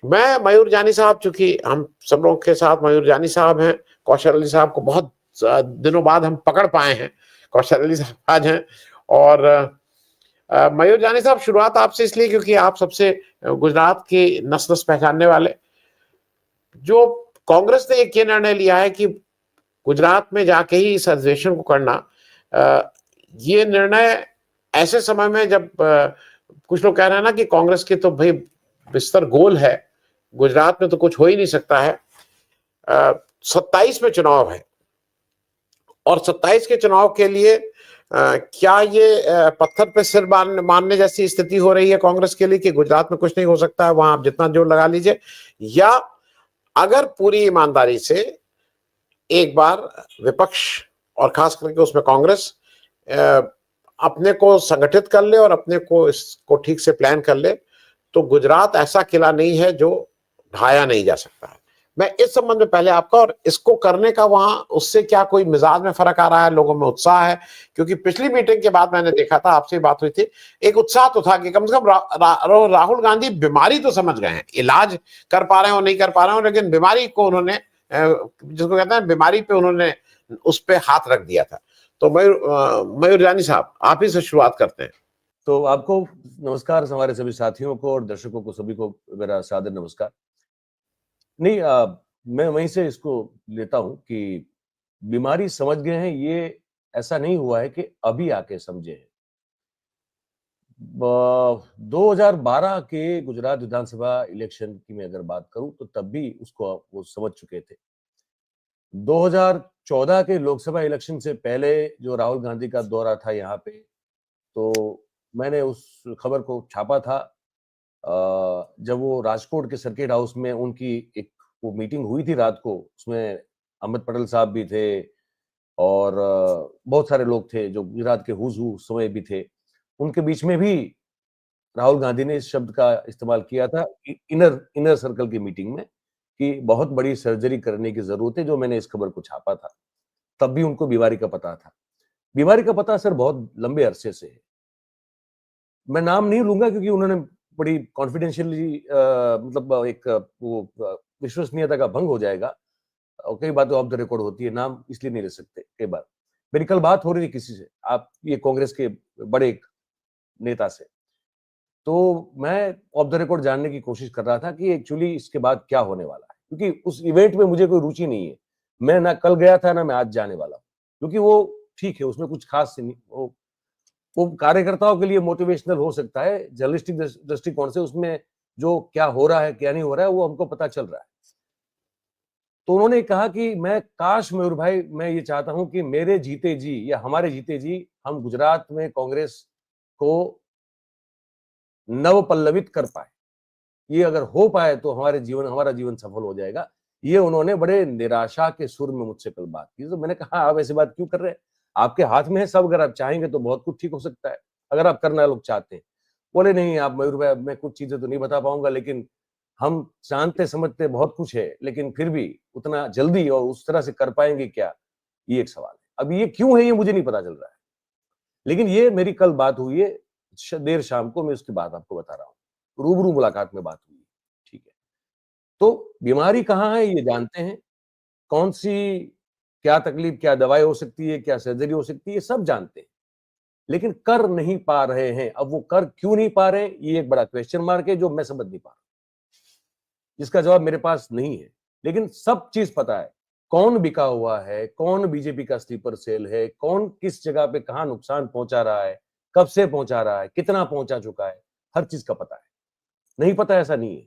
मैं मयूर जानी साहब, चूंकि हम सब लोग के साथ मयूर जानी साहब हैं, कौशल अली साहब को बहुत दिनों बाद हम पकड़ पाए हैं। कौशल अली साहब आज हैं, और मयूर जानी साहब, शुरुआत आपसे इसलिए क्योंकि आप सबसे गुजरात की नस नस पहचानने वाले। जो कांग्रेस ने एक ये निर्णय लिया है कि गुजरात में जाके ही इस अधिवेशन को करना, ये निर्णय ऐसे समय में जब कुछ लोग कह रहे हैं ना कि कांग्रेस की तो भाई बिस्तर गोल है, गुजरात में तो कुछ हो ही नहीं सकता है। 27 में चुनाव है, और 27 के चुनाव के लिए क्या ये पत्थर पे सिर मारने जैसी स्थिति हो रही है कांग्रेस के लिए कि गुजरात में कुछ नहीं हो सकता है, वहां आप जितना जोर लगा लीजिए, या अगर पूरी ईमानदारी से एक बार विपक्ष और खास करके उसमें कांग्रेस अपने को संगठित कर ले और अपने को इसको ठीक से प्लान कर ले, तो गुजरात ऐसा किला नहीं है जो ढाया नहीं जा सकता है। मैं इस संबंध में पहले आपका, और इसको करने का वहां उससे क्या कोई मिजाज में फर्क आ रहा है, लोगों में उत्साह है? क्योंकि पिछली मीटिंग के बाद मैंने देखा था, आपसे बात हुई थी, एक उत्साह तो था कि कम से कम राहुल गांधी बीमारी तो समझ गए हैं, इलाज कर पा रहे हो नहीं कर पा रहे हो, लेकिन बीमारी को उन्होंने, जिसको कहते हैं बीमारी पे, उन्होंने उस पे हाथ रख दिया था। तो मयूर जानी साहब, आप ही से शुरुआत करते हैं। तो आपको नमस्कार, हमारे सभी साथियों को और दर्शकों को सभी को मेरा सादर नमस्कार। नहीं, मैं वहीं से इसको लेता हूं कि बीमारी समझ गए हैं, ये ऐसा नहीं हुआ है कि अभी आके समझे हैं। 2012 के गुजरात विधानसभा इलेक्शन की मैं अगर बात करूं तो तब भी उसको वो समझ चुके थे। 2014 के लोकसभा इलेक्शन से पहले जो राहुल गांधी का दौरा था यहाँ पे, तो मैंने उस खबर को छापा था। जब वो राजकोट के सर्किट हाउस में उनकी एक वो मीटिंग हुई थी रात को, उसमें अहमद पटेल साहब भी थे और बहुत सारे लोग थे जो गुजरात के हुज हू समय भी थे। उनके बीच में भी राहुल गांधी ने इस शब्द का इस्तेमाल किया था इनर इनर सर्कल की मीटिंग में कि बहुत बड़ी सर्जरी करने की जरूरत है, जो मैंने इस खबर को छापा था। तब भी उनको बीमारी का पता था। बीमारी का पता सर बहुत लंबे अरसे से है। मैं नाम नहीं लूंगा क्योंकि उन्होंने बड़ी कॉन्फिडेंशियली मतलब एक वो विश्वसनीयता का भंग हो जाएगा, और कई बातें ऑफ द रिकॉर्ड होती है, नाम इसलिए नहीं ले सकते। कई बार मेरी कल बात हो रही थी किसी से, आप ये कांग्रेस के बड़े एक नेता से, तो मैं ऑफ द रिकॉर्ड जानने की कोशिश कर रहा था कि एक्चुअली इसके बाद क्या होने वाला है, क्योंकि उस इवेंट में मुझे कोई रुचि नहीं है। मैं ना कल गया था ना मैं आज जाने वाला हूँ, क्योंकि वो ठीक है, उसमें कुछ खास नहीं, वो कार्यकर्ताओं के लिए मोटिवेशनल हो सकता है, जर्नलिस्टिक दृष्टिकोण से उसमें जो क्या हो रहा है क्या नहीं हो रहा है वो हमको पता चल रहा है। तो उन्होंने कहा कि मैं काश मयूर भाई, मैं ये चाहता हूं कि मेरे जीते जी या हमारे जीते जी हम गुजरात में कांग्रेस को नव पल्लवित कर पाए। ये अगर हो पाए तो हमारा जीवन सफल हो जाएगा। ये उन्होंने बड़े निराशा के सुर में मुझसे कल बात की। तो मैंने कहा आप ऐसी बात क्यों कर रहे हैं, आपके हाथ में है सब, अगर आप चाहेंगे तो बहुत कुछ ठीक हो सकता है, अगर आप करना लोग चाहते हैं। बोले नहीं आप मयूर भाई, मैं कुछ चीजें तो नहीं बता पाऊंगा, लेकिन हम जानते समझते बहुत कुछ है, लेकिन फिर भी उतना जल्दी और उस तरह से कर पाएंगे क्या, ये एक सवाल है। अब ये क्यों है ये मुझे नहीं पता चल रहा है, लेकिन ये मेरी कल बात हुई है देर शाम को, मैं उसकी बात आपको बता रहा हूँ। रूबरू मुलाकात में बात हुई, ठीक है। तो बीमारी कहाँ है ये जानते हैं, कौन सी क्या तकलीफ, क्या दवाई हो सकती है, क्या सर्जरी हो सकती है, सब जानते हैं, लेकिन कर नहीं पा रहे हैं। अब वो कर क्यों नहीं पा रहे हैं, ये एक बड़ा क्वेश्चन मार्क है जो मैं समझ नहीं पा रहा, जिसका जवाब मेरे पास नहीं है। लेकिन सब चीज पता है, कौन बिका हुआ है, कौन बीजेपी का स्लीपर सेल है, कौन किस जगह पे कहां नुकसान पहुंचा रहा है, कब से पहुंचा रहा है, कितना पहुंचा चुका है, हर चीज का पता है। नहीं पता ऐसा नहीं है,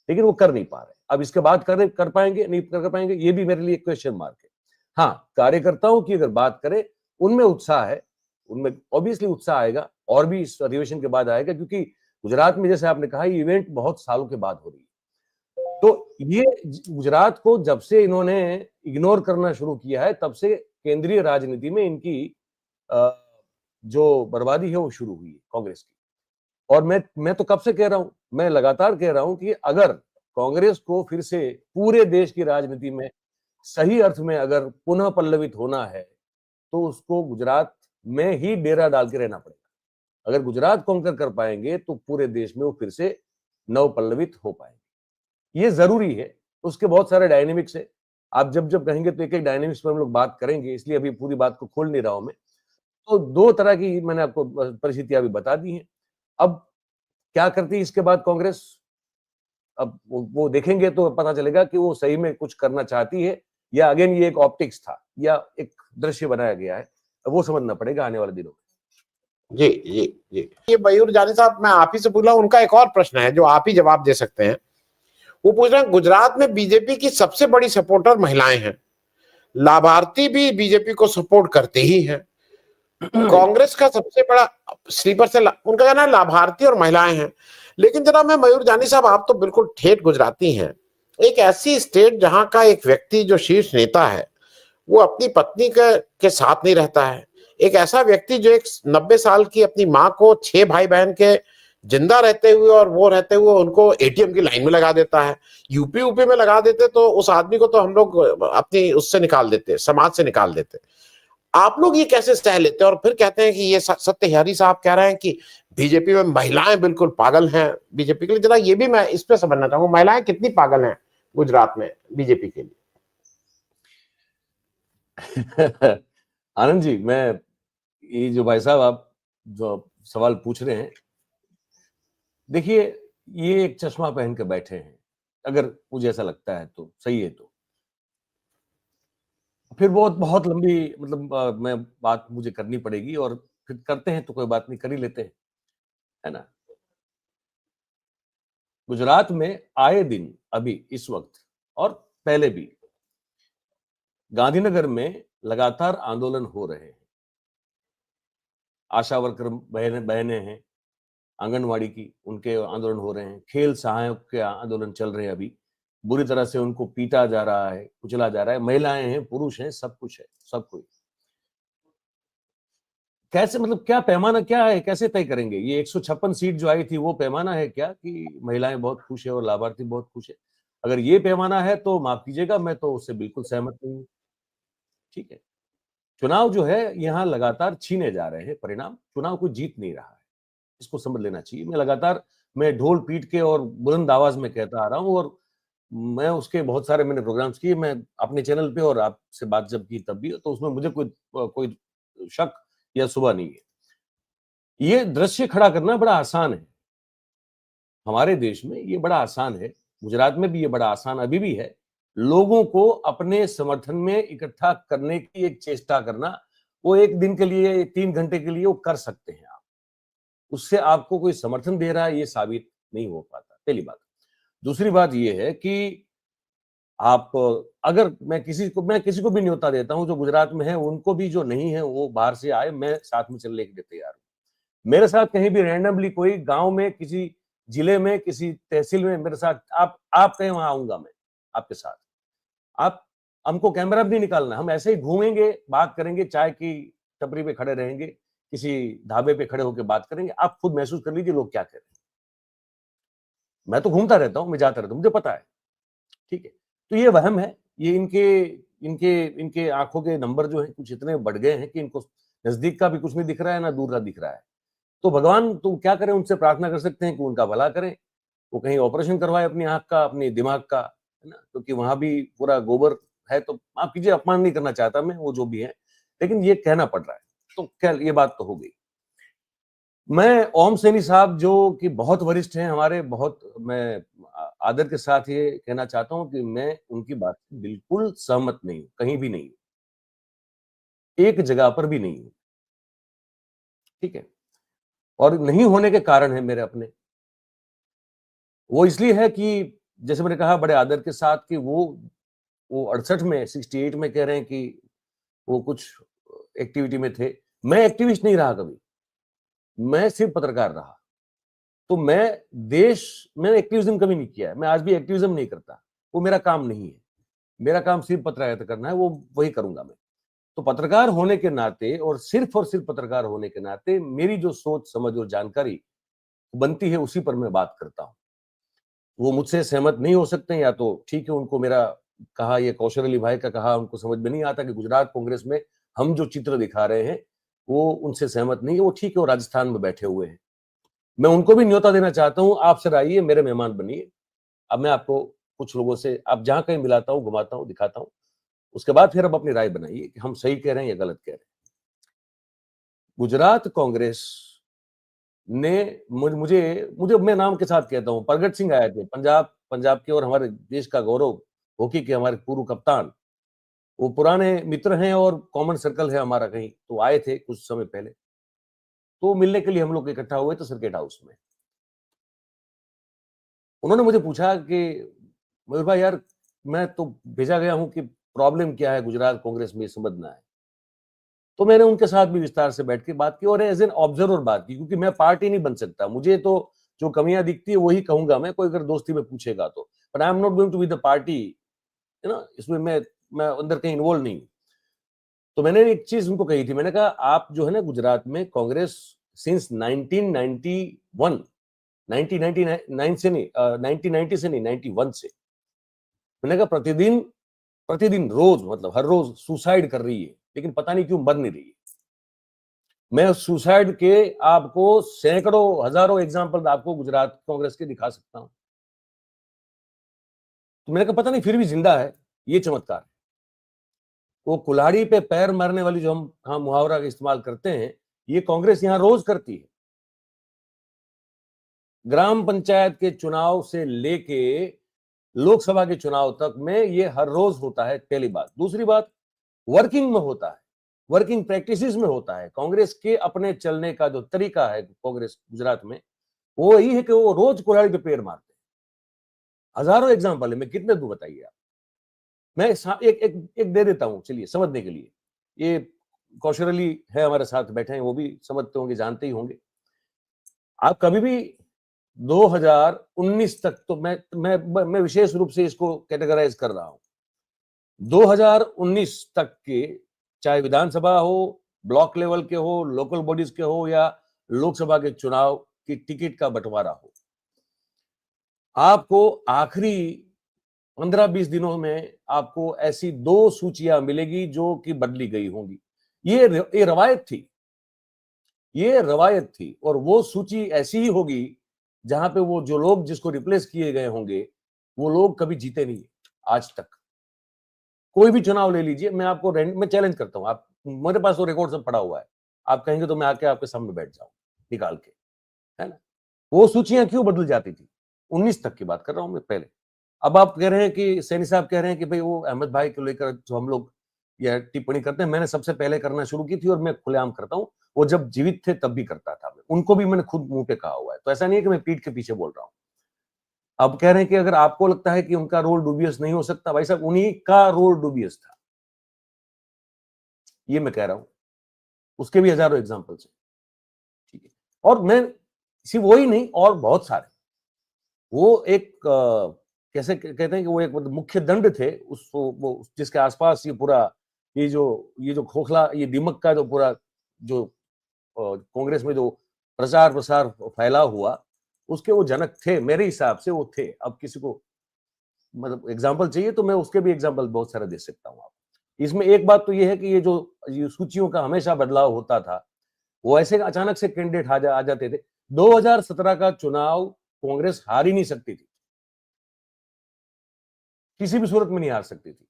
लेकिन वो कर नहीं पा रहे। अब इसके बाद कर पाएंगे नहीं कर पाएंगे, ये भी मेरे लिए क्वेश्चन मार्क है। हाँ, कार्यकर्ताओं की अगर बात करें, उनमें उत्साह है, उनमें ऑब्वियसली उत्साह आएगा, और भी इस अधिवेशन के बाद आएगा, क्योंकि गुजरात में जैसे आपने कहा ये इवेंट बहुत सालों के बाद हो रही है। तो ये गुजरात को जब से इन्होंने इग्नोर करना शुरू किया है, तब से केंद्रीय राजनीति में इनकी जो बर्बादी है वो शुरू हुई है कांग्रेस की। और मैं तो कब से कह रहा हूं, मैं लगातार कह रहा हूं कि अगर कांग्रेस को फिर से पूरे देश की राजनीति में सही अर्थ में अगर पुनः पल्लवित होना है, तो उसको गुजरात में ही डेरा डाल के रहना पड़ेगा। अगर गुजरात कॉन्कर कर पाएंगे तो पूरे देश में वो फिर से नव पल्लवित हो पाएंगे। ये जरूरी है। उसके बहुत सारे डायनेमिक्स है, आप जब जब कहेंगे तो एक एक डायनेमिक्स पर हम लोग बात करेंगे, इसलिए अभी पूरी बात को खोल नहीं रहा हूं मैं। तो दो तरह की मैंने आपको परिस्थितियां अभी बता दी हैं। अब क्या करती है इसके बाद कांग्रेस, अब वो देखेंगे तो पता चलेगा कि वो सही में कुछ करना चाहती है या अगेन ये एक ऑप्टिक्स था या एक दृश्य बनाया गया है, वो समझना पड़ेगा आने वाले दिनों में। जी जी जी, ये मयूर जानी साहब, मैं आप ही से पूछ रहा हूं, उनका एक और प्रश्न है जो आप ही जवाब दे सकते हैं। वो पूछ रहे हैं, गुजरात में बीजेपी की सबसे बड़ी सपोर्टर महिलाएं हैं, लाभार्थी भी बीजेपी को सपोर्ट करते ही हैं। कांग्रेस का सबसे बड़ा स्लीपर से उनका कहना है लाभार्थी और महिलाएं हैं। लेकिन जनाब, मैं मयूर जानी साहब, आप तो बिल्कुल ठेठ गुजराती हैं। एक ऐसी स्टेट जहां का एक व्यक्ति जो शीर्ष नेता है वो अपनी पत्नी के साथ नहीं रहता है, एक ऐसा व्यक्ति जो एक 90 साल की अपनी माँ को 6 भाई बहन के जिंदा रहते हुए और वो रहते हुए उनको एटीएम की लाइन में लगा देता है, यूपी में लगा देते तो उस आदमी को तो हम लोग अपनी उससे निकाल देते, समाज से निकाल देते। आप लोग ये कैसे सह लेते हैं और फिर कहते हैं कि ये सत्य हरी साहब कह रहे हैं कि बीजेपी में महिलाएं बिल्कुल पागल हैं बीजेपी के लिए? जरा ये भी मैं इस पे समझना चाहूंगा, महिलाएं कितनी पागल हैं गुजरात में बीजेपी के लिए? आनंद जी, मैं ये जो भाई साहब आप जो सवाल पूछ रहे हैं, देखिए ये एक चश्मा पहन के बैठे हैं, अगर मुझे ऐसा लगता है तो सही है। तो फिर बहुत बहुत लंबी मतलब मैं बात मुझे करनी पड़ेगी और फिर करते हैं तो कोई बात नहीं, कर ही लेते हैं, है ना। गुजरात में आए दिन अभी इस वक्त और पहले भी गांधीनगर में लगातार आंदोलन हो रहे हैं। आशा वर्कर बहनें हैं, आंगनवाड़ी की, उनके आंदोलन हो रहे हैं। खेल सहायक के आंदोलन चल रहे हैं अभी, बुरी तरह से उनको पीटा जा रहा है, कुचला जा रहा है। महिलाएं हैं, पुरुष हैं, सब कुछ है, सब कोई। कैसे, मतलब क्या पैमाना क्या है, कैसे तय करेंगे? ये 156 सीट जो आई थी वो पैमाना है क्या कि महिलाएं बहुत खुश है और लाभार्थी बहुत खुश है? अगर ये पैमाना है तो माफ कीजिएगा, मैं तो उससे बिल्कुल सहमत नहीं हूँ। ठीक है, चुनाव जो है यहाँ लगातार छीने जा रहे हैं परिणाम, चुनाव को जीत नहीं रहा है, इसको समझ लेना चाहिए। मैं लगातार ढोल पीट के और बुलंद आवाज में कहता आ रहा हूँ और मैं उसके बहुत सारे मैंने प्रोग्राम्स किए, मैं अपने चैनल पे और आपसे बात जब की तब भी, तो उसमें मुझे कोई शक या शुबा नहीं है। ये दृश्य खड़ा करना बड़ा आसान है, हमारे देश में ये बड़ा आसान है, गुजरात में भी ये बड़ा आसान अभी भी है। लोगों को अपने समर्थन में इकट्ठा करने की एक चेष्टा करना, वो एक दिन के लिए, 3 घंटे के लिए वो कर सकते हैं आप। उससे आपको कोई समर्थन दे रहा है ये साबित नहीं हो पाता, पहली बात। दूसरी बात ये है कि आप, अगर मैं किसी को भी न्योता देता हूं जो गुजरात में है, उनको भी जो नहीं है वो बाहर से आए, मैं साथ में चलने के लिए तैयार हूं। मेरे साथ कहीं भी रैंडमली कोई गांव में, किसी जिले में, किसी तहसील में मेरे साथ आप कहें, वहां आऊंगा मैं आपके साथ। आप, हमको कैमरा भी नहीं निकालना, हम ऐसे ही घूमेंगे, बात करेंगे, चाय की टपरी पे खड़े रहेंगे, किसी ढाबे पे खड़े होकर बात करेंगे। आप खुद महसूस कर लीजिए लोग क्या कह रहे हैं। मैं तो घूमता रहता हूं, मैं जाता रहता हूं, मुझे पता है। ठीक है, तो ये वहम है, ये इनके इनके इनके आंखों के नंबर जो है कुछ इतने बढ़ गए हैं कि इनको नजदीक का भी कुछ नहीं दिख रहा है, ना दूर का दिख रहा है। तो भगवान तो क्या करें, उनसे प्रार्थना कर सकते हैं कि उनका भला करें, वो कहीं ऑपरेशन करवाए अपनी आंख का, अपने दिमाग का, है ना, क्योंकि वहां भी पूरा गोबर है। तो आप कीजिए, अपमान नहीं करना चाहता मैं, वो जो भी है, लेकिन ये कहना पड़ रहा है। तो क्या, ये बात तो हो गई। मैं ओम सैनी साहब जो कि बहुत वरिष्ठ हैं हमारे, बहुत, मैं आदर के साथ ये कहना चाहता हूं कि मैं उनकी बात से बिल्कुल सहमत नहीं हूं, कहीं भी नहीं, एक जगह पर भी नहीं हूं। ठीक है, और नहीं होने के कारण है मेरे अपने, वो इसलिए है कि जैसे मैंने कहा बड़े आदर के साथ कि वो 68 में, 68 में कह रहे हैं कि वो कुछ एक्टिविटी में थे। मैं एक्टिविस्ट नहीं रहा कभी, मैं सिर्फ पत्रकार रहा। तो मैं देश में एक्टिविज्म कभी नहीं किया है, मैं आज भी एक्टिविज्म नहीं करता, वो मेरा काम नहीं है। मेरा काम सिर्फ पत्रकारिता करना है, वो वही करूंगा मैं। तो पत्रकार होने के नाते और सिर्फ पत्रकार होने के नाते मेरी जो सोच समझ और जानकारी बनती है उसी पर मैं बात करता हूं। वो मुझसे सहमत नहीं हो सकते, या तो ठीक है, उनको मेरा कहा, ये कौशल अली भाई का कहा उनको समझ में नहीं आता कि गुजरात कांग्रेस में हम जो चित्र दिखा रहे हैं वो उनसे सहमत नहीं है, वो ठीक है, वो राजस्थान में बैठे हुए हैं। मैं उनको भी न्योता देना चाहता हूं, आप सर आइए, मेरे मेहमान बनिए। अब मैं आपको कुछ लोगों से आप जहां कहीं मिलाता हूं, घुमाता हूं, दिखाता हूं, उसके बाद फिर अब अपनी राय बनाइए कि हम सही कह रहे हैं या गलत कह रहे हैं। गुजरात कांग्रेस ने मुझे मुझे मैं नाम के साथ कहता हूं, प्रगट सिंह आए थे, पंजाब के और हमारे देश का गौरव, हॉकी के हमारे पूर्व कप्तान, वो पुराने मित्र हैं और कॉमन सर्कल है हमारा कहीं, तो आए थे कुछ समय पहले, तो मिलने के लिए हम लोग इकट्ठा हुए थे सर्किट हाउस में। उन्होंने मुझे पूछा कि मयूर भाई यार, मैं तो भेजा गया हूं कि प्रॉब्लम क्या है गुजरात कांग्रेस में, समझना है। तो मैंने उनके साथ भी विस्तार से बैठ के बात की और एज एन ऑब्जर्वर बात की, क्योंकि मैं पार्टी नहीं बन सकता, मुझे तो जो कमियां दिखती है वही कहूंगा मैं, कोई अगर दोस्ती में पूछेगा तो, but I am not going to be the party, है ना, इसमें मैं अंदर कहीं इन्वॉल्व नहीं हूं। तो मैंने एक चीज उनको कही थी, मैंने कहा आप जो है ना गुजरात में कांग्रेस सिंस 1991 1999 से नहीं 1990 से नहीं 91 से, मैंने कहा प्रतिदिन रोज, मतलब हर रोज सुसाइड कर रही है, लेकिन पता नहीं क्यों मर नहीं रही है। मैं सुसाइड के आपको सैकड़ों हजारों एग्जांपल आपको गुजरात कांग्रेस के दिखा सकता हूं। तो मैंने कहा पता नहीं फिर भी जिंदा है, ये चमत्कार है। वो कुल्हाड़ी पे पैर मारने वाली जो हम हाँ मुहावरा का इस्तेमाल करते हैं, ये कांग्रेस यहां रोज करती है। ग्राम पंचायत के चुनाव से लेके लोकसभा के चुनाव तक में ये हर रोज होता है, पहली बात। दूसरी बात, वर्किंग में होता है, वर्किंग प्रैक्टिसेस में होता है। कांग्रेस के अपने चलने का जो तरीका है कांग्रेस गुजरात में, वो यही है कि वो रोज कुल्हाड़ी पे पैर मारते हैं। हजारों एग्जाम्पल है, मैं कितने दूं बताइए आप। मैं एक एक एक दे देता हूं, चलिए समझने के लिए। ये कौशल अली है हमारे साथ बैठे हैं, वो भी समझते होंगे, जानते ही होंगे। आप कभी भी 2019 तक, तो मैं विशेष रूप से इसको कैटेगराइज कर रहा हूं, 2019 तक के, चाहे विधानसभा हो, ब्लॉक लेवल के हो, लोकल बॉडीज के हो, या लोकसभा के चुनाव की टिकट का बंटवारा हो, आपको आखिरी 15-20 दिनों में आपको ऐसी 2 सूचियां मिलेगी जो कि बदली गई होंगी। ये रवायत थी, ये रवायत थी, और वो सूची ऐसी ही होगी जहां पे वो जो लोग जिसको रिप्लेस किए गए होंगे, वो लोग कभी जीते नहीं आज तक। कोई भी चुनाव ले लीजिए, मैं आपको मैं चैलेंज करता हूं, आप, मेरे पास तो रिकॉर्ड सब पड़ा हुआ है, आप कहेंगे तो मैं आके आपके सामने बैठ जाऊं निकाल के, है ना। वो सूचियां क्यों बदल जाती थी, 19 तक की बात कर रहा हूं मैं पहले। अब आप कह रहे हैं कि सैनी साहब कह रहे हैं कि भाई वो अहमद भाई को लेकर जो हम लोग यह टिप्पणी करते हैं, मैंने सबसे पहले करना शुरू की थी और मैं खुलेआम करता हूं, वो जब जीवित थे तब भी करता था मैं, उनको भी मैंने खुद मुंह पे कहा हुआ है, तो ऐसा नहीं है कि मैं पीठ के पीछे बोल रहा हूं। अब कह रहे हैं कि अगर आपको लगता है कि उनका रोल डूबियस नहीं हो सकता, भाई साहब उन्हीं का रोल डूबियस था, ये मैं कह रहा हूं। उसके भी हजारों एग्जाम्पल्स हैं, ठीक है। और मैं सिर्फ वही नहीं, और बहुत सारे, वो एक कैसे कहते हैं कि वो एक मुख्य दंड थे उसको, वो जिसके आसपास ये पूरा ये जो खोखला, ये दिमक का जो पूरा जो कांग्रेस में जो प्रचार प्रसार फैला हुआ, उसके वो जनक थे, मेरे हिसाब से वो थे। अब किसी को मतलब एग्जाम्पल चाहिए तो मैं उसके भी एग्जाम्पल बहुत सारे दे सकता हूँ। आप इसमें एक बात तो ये है कि ये जो सूचियों का हमेशा बदलाव होता था, वो ऐसे अचानक से कैंडिडेट आ जाते थे। 2017 का चुनाव कांग्रेस हार ही नहीं सकती थी, किसी भी सूरत में नहीं हार सकती थी।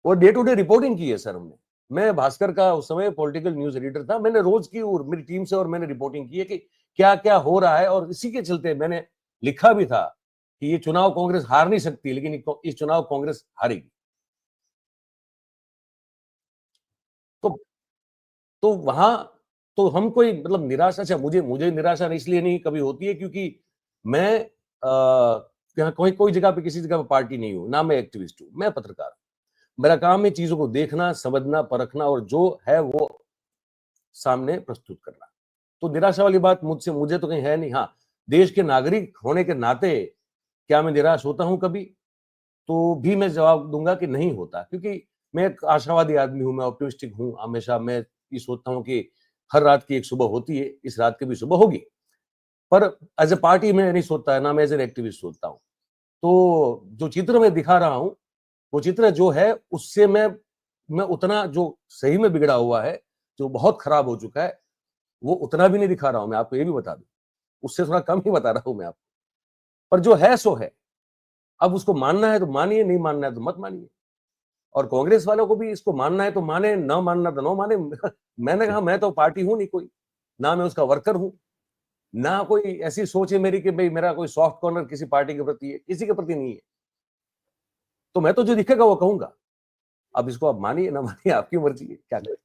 और डे टू डे रिपोर्टिंग की है सर हमने। मैं भास्कर का उस समय पॉलिटिकल न्यूज एडिटर था, मैंने रोज की और मेरी टीम से और मैंने रिपोर्टिंग की है कि क्या क्या हो रहा है, और इसी के चलते मैंने लिखा भी था कि ये चुनाव कांग्रेस हार नहीं सकती, लेकिन इस चुनाव कांग्रेस हारेगी। तो वहां तो हम कोई मतलब निराशा, अच्छा मुझे निराशा इसलिए नहीं कभी होती है क्योंकि मैं कोई जगह पे किसी जगह पे पार्टी नहीं हूं, ना मैं एक्टिविस्ट हूं, मैं पत्रकार हूं। मेरा काम है चीजों को देखना, समझना, परखना और जो है वो सामने प्रस्तुत करना। तो निराशा वाली बात मुझे तो कहीं है नहीं। हाँ, देश के नागरिक होने के नाते क्या मैं निराश होता हूं कभी, तो भी मैं जवाब दूंगा कि नहीं होता, क्योंकि मैं एक आशावादी आदमी हूं, मैं ऑप्टिमिस्टिक हूं हमेशा। मैं ये सोचता हूं कि हर रात की एक सुबह होती है, इस रात की भी सुबह होगी। पर एज ए पार्टी में नहीं सोचता है, ना मैं एज एन एक्टिविस्ट सोचता हूं। तो जो चित्र मैं दिखा रहा हूं, वो चित्र जो है उससे मैं उतना जो सही में बिगड़ा हुआ है, जो बहुत खराब हो चुका है, वो उतना भी नहीं दिखा रहा हूं। मैं आपको ये भी बता दूं, उससे थोड़ा कम ही बता रहा हूं मैं आपको। पर जो है सो है, अब उसको मानना है तो मानिए, नहीं मानना है तो मत मानिए। और कांग्रेस वालों को भी इसको मानना है तो माने, ना मानना तो न माने। मैंने कहा मैं तो पार्टी हूं नहीं कोई, ना मैं उसका वर्कर हूं, ना कोई ऐसी सोच है मेरी कि भाई मेरा कोई सॉफ्ट कॉर्नर किसी पार्टी के प्रति है, किसी के प्रति नहीं है। तो मैं तो जो दिखेगा वो कहूंगा। अब इसको आप मानिए ना मानिए, आपकी मर्जी है, क्या करें।